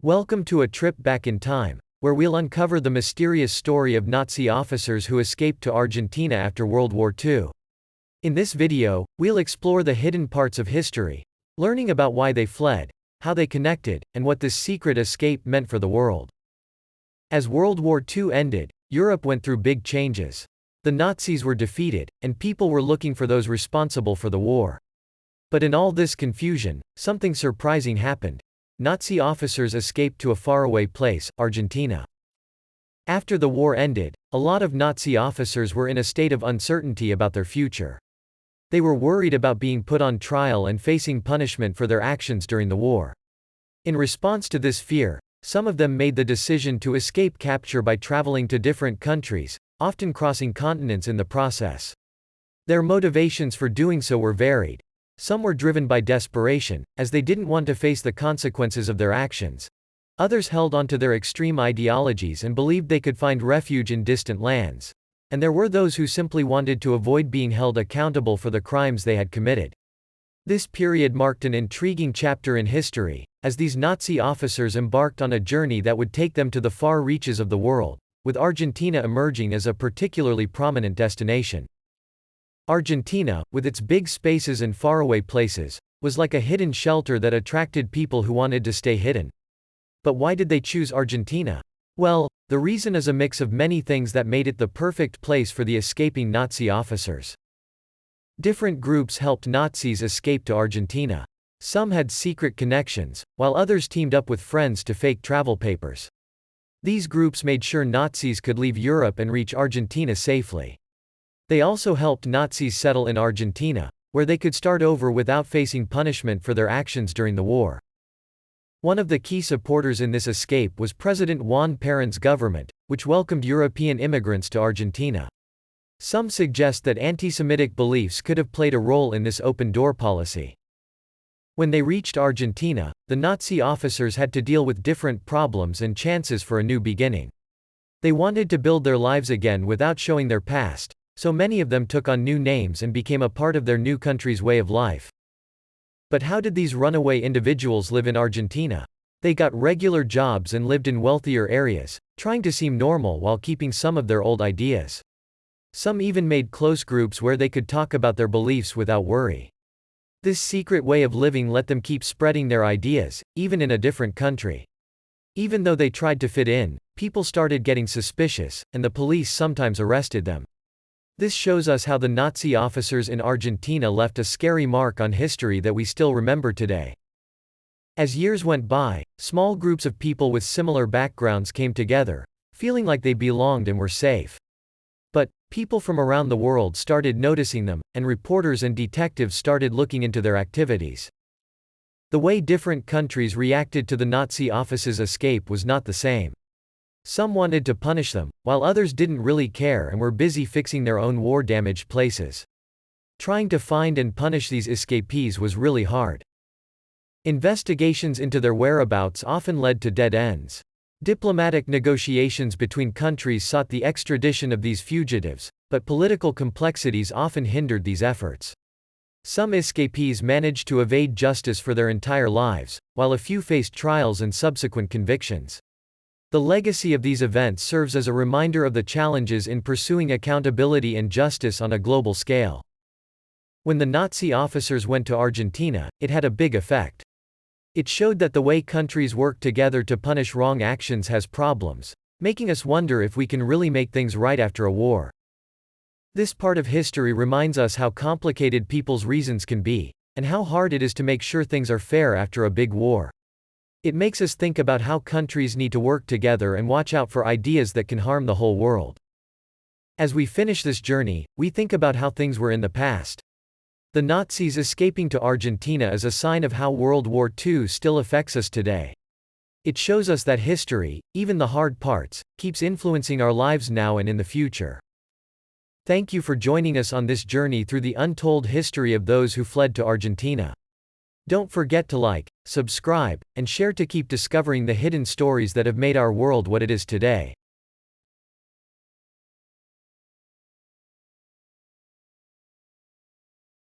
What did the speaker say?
Welcome to a trip back in time, where we'll uncover the mysterious story of Nazi officers who escaped to Argentina after World War II. In this video, we'll explore the hidden parts of history, learning about why they fled, how they connected, and what this secret escape meant for the world. As World War II ended, Europe went through big changes. The Nazis were defeated, and people were looking for those responsible for the war. But in all this confusion, something surprising happened. Nazi officers escaped to a faraway place, Argentina. After the war ended, a lot of Nazi officers were in a state of uncertainty about their future. They were worried about being put on trial and facing punishment for their actions during the war. In response to this fear, some of them made the decision to escape capture by traveling to different countries, often crossing continents in the process. Their motivations for doing so were varied. Some were driven by desperation, as they didn't want to face the consequences of their actions. Others held on to their extreme ideologies and believed they could find refuge in distant lands. And there were those who simply wanted to avoid being held accountable for the crimes they had committed. This period marked an intriguing chapter in history, as these Nazi officers embarked on a journey that would take them to the far reaches of the world, with Argentina emerging as a particularly prominent destination. Argentina, with its big spaces and faraway places, was like a hidden shelter that attracted people who wanted to stay hidden. But why did they choose Argentina? Well, the reason is a mix of many things that made it the perfect place for the escaping Nazi officers. Different groups helped Nazis escape to Argentina. Some had secret connections, while others teamed up with friends to fake travel papers. These groups made sure Nazis could leave Europe and reach Argentina safely. They also helped Nazis settle in Argentina, where they could start over without facing punishment for their actions during the war. One of the key supporters in this escape was President Juan Perón's government, which welcomed European immigrants to Argentina. Some suggest that anti-Semitic beliefs could have played a role in this open-door policy. When they reached Argentina, the Nazi officers had to deal with different problems and chances for a new beginning. They wanted to build their lives again without showing their past, so many of them took on new names and became a part of their new country's way of life. But how did these runaway individuals live in Argentina? They got regular jobs and lived in wealthier areas, trying to seem normal while keeping some of their old ideas. Some even made close groups where they could talk about their beliefs without worry. This secret way of living let them keep spreading their ideas, even in a different country. Even though they tried to fit in, people started getting suspicious, and the police sometimes arrested them. This shows us how the Nazi officers in Argentina left a scary mark on history that we still remember today. As years went by, small groups of people with similar backgrounds came together, feeling like they belonged and were safe. But people from around the world started noticing them, and reporters and detectives started looking into their activities. The way different countries reacted to the Nazi officers' escape was not the same. Some wanted to punish them, while others didn't really care and were busy fixing their own war-damaged places. Trying to find and punish these escapees was really hard. Investigations into their whereabouts often led to dead ends. Diplomatic negotiations between countries sought the extradition of these fugitives, but political complexities often hindered these efforts. Some escapees managed to evade justice for their entire lives, while a few faced trials and subsequent convictions. The legacy of these events serves as a reminder of the challenges in pursuing accountability and justice on a global scale. When the Nazi officers went to Argentina, it had a big effect. It showed that the way countries work together to punish wrong actions has problems, making us wonder if we can really make things right after a war. This part of history reminds us how complicated people's reasons can be, and how hard it is to make sure things are fair after a big war. It makes us think about how countries need to work together and watch out for ideas that can harm the whole world. As we finish this journey, we think about how things were in the past. The Nazis escaping to Argentina is a sign of how World War II still affects us today. It shows us that history, even the hard parts, keeps influencing our lives now and in the future. Thank you for joining us on this journey through the untold history of those who fled to Argentina. Don't forget to like, subscribe, and share to keep discovering the hidden stories that have made our world what it is today.